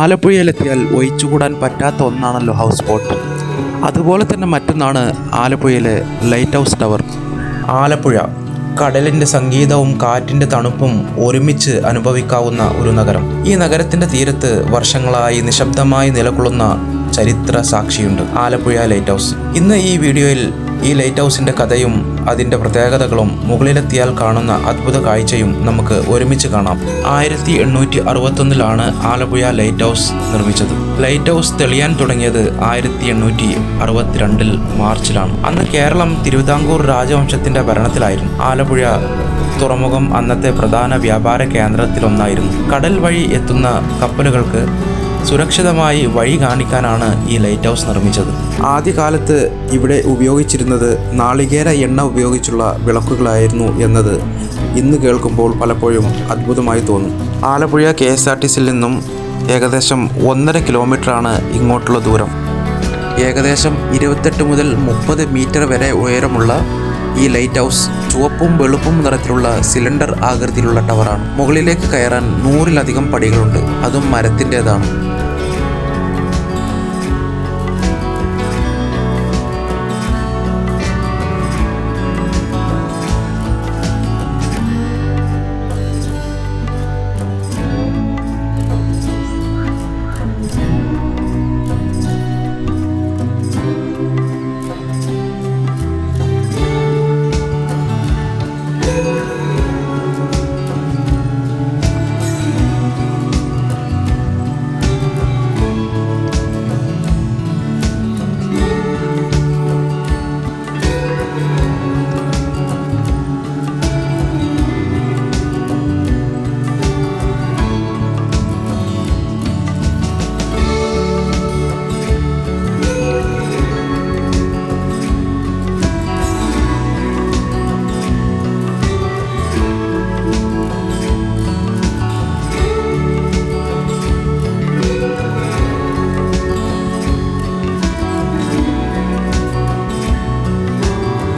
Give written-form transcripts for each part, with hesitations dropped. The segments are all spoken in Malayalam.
ആലപ്പുഴയിലെത്തിയാൽ ഒഴിച്ചുകൂടാൻ പറ്റാത്ത ഒന്നാണല്ലോ ഹൗസ് ബോട്ട്. അതുപോലെ തന്നെ മറ്റൊന്നാണ് ആലപ്പുഴയിലെ ലൈറ്റ് ഹൗസ് ടവർ. ആലപ്പുഴ കടലിൻ്റെ സംഗീതവും കാറ്റിൻ്റെ തണുപ്പും ഒരുമിച്ച് അനുഭവിക്കാവുന്ന ഒരു നഗരം. ഈ നഗരത്തിൻ്റെ തീരത്ത് വർഷങ്ങളായി നിശബ്ദമായി നിലകൊള്ളുന്ന ചരിത്ര സാക്ഷിയുണ്ട് ആലപ്പുഴ ലൈറ്റ് ഹൗസ്. ഇന്ന് ഈ വീഡിയോയിൽ ഈ ലൈറ്റ് ഹൗസിൻ്റെ കഥയും അതിൻ്റെ പ്രത്യേകതകളും മുകളിലെത്തിയാൽ കാണുന്ന അദ്ഭുത കാഴ്ചയും നമുക്ക് ഒരുമിച്ച് കാണാം. 1861 ആലപ്പുഴ ലൈറ്റ് ഹൗസ് നിർമ്മിച്ചത്. ലൈറ്റ് ഹൗസ് തെളിയാൻ തുടങ്ങിയത് 1862 മാർച്ചിലാണ്. അന്ന് കേരളം തിരുവിതാംകൂർ രാജവംശത്തിൻ്റെ ഭരണത്തിലായിരുന്നു. ആലപ്പുഴ തുറമുഖം അന്നത്തെ പ്രധാന വ്യാപാര കേന്ദ്രത്തിലൊന്നായിരുന്നു. കടൽ വഴി എത്തുന്ന കപ്പലുകൾക്ക് സുരക്ഷിതമായി വഴി കാണിക്കാനാണ് ഈ ലൈറ്റ് ഹൗസ് നിർമ്മിച്ചത്. ആദ്യകാലത്ത് ഇവിടെ ഉപയോഗിച്ചിരുന്നത് നാളികേര എണ്ണ ഉപയോഗിച്ചുള്ള വിളക്കുകളായിരുന്നു എന്നത് ഇന്ന് കേൾക്കുമ്പോൾ പലപ്പോഴും അത്ഭുതമായി തോന്നും. ആലപ്പുഴ KSRTCയിൽ നിന്നും ഏകദേശം 1.5 കിലോമീറ്ററാണ് ഇങ്ങോട്ടുള്ള ദൂരം. ഏകദേശം 28 മുതൽ 30 മീറ്റർ വരെ ഉയരമുള്ള ഈ ലൈറ്റ് ഹൗസ് ചുവപ്പും വെളുപ്പും നിറത്തിലുള്ള സിലിണ്ടർ ആകൃതിയിലുള്ള ടവറാണ്. മുകളിലേക്ക് കയറാൻ 100-ലധികം പടികളുണ്ട്. അതും മരത്തിൻ്റെതാണ്.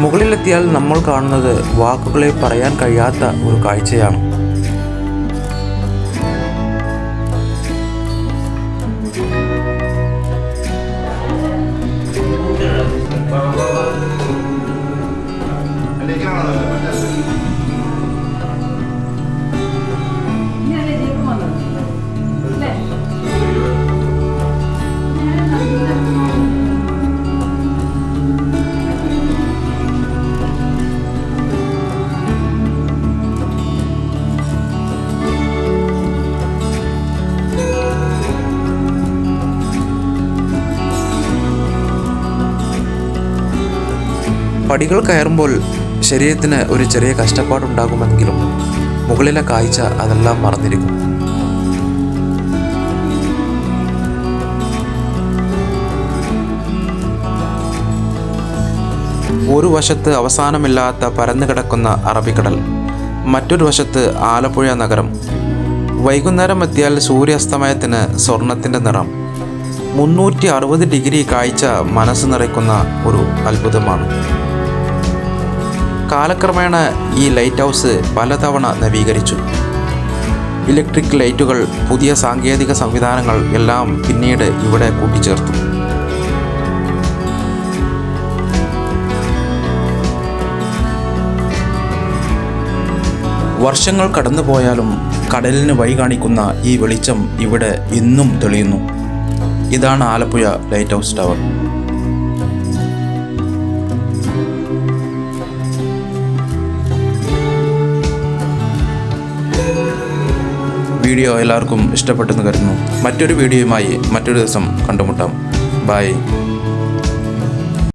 മുകളിലെത്തിയാൽ നമ്മൾ കാണുന്നത് വാക്കുകളെ പറയാൻ കഴിയാത്ത ഒരു കാഴ്ചയാണ്. പടികൾ കയറുമ്പോൾ ശരീരത്തിന് ഒരു ചെറിയ കഷ്ടപ്പാടുണ്ടാകുമെങ്കിലും മുകളിലെ കാഴ്ച അതെല്ലാം മറന്നിരിക്കും. ഒരു വശത്ത് അവസാനമില്ലാത്ത പരന്നു കിടക്കുന്ന അറബിക്കടൽ, മറ്റൊരു വശത്ത് ആലപ്പുഴ നഗരം. വൈകുന്നേരം എത്തിയാൽ സൂര്യാസ്തമയത്തിന് സ്വർണത്തിൻ്റെ നിറം. 360 ഡിഗ്രി കാഴ്ച മനസ്സ് നിറയ്ക്കുന്ന ഒരു അത്ഭുതമാണ്. കാലക്രമേണ ഈ ലൈറ്റ് ഹൗസ് പലതവണ നവീകരിച്ചു. ഇലക്ട്രിക് ലൈറ്റുകൾ, പുതിയ സാങ്കേതിക സംവിധാനങ്ങൾ എല്ലാം പിന്നീട് ഇവിടെ കൂട്ടിച്ചേർത്തു. വർഷങ്ങൾ കടന്നുപോയാലും കടലിന് വഴി കാണിക്കുന്ന ഈ വെളിച്ചം ഇവിടെ ഇന്നും തെളിയുന്നു. ഇതാണ് Alappuzha light house tower. Video എല്ലാവർക്കും ഇഷ്ടപ്പെട്ടെന്ന് കരുതുന്നു. മറ്റൊരു വീഡിയോയുമായി മറ്റൊരു ദിവസം കണ്ടുമുട്ടാം. ബൈ.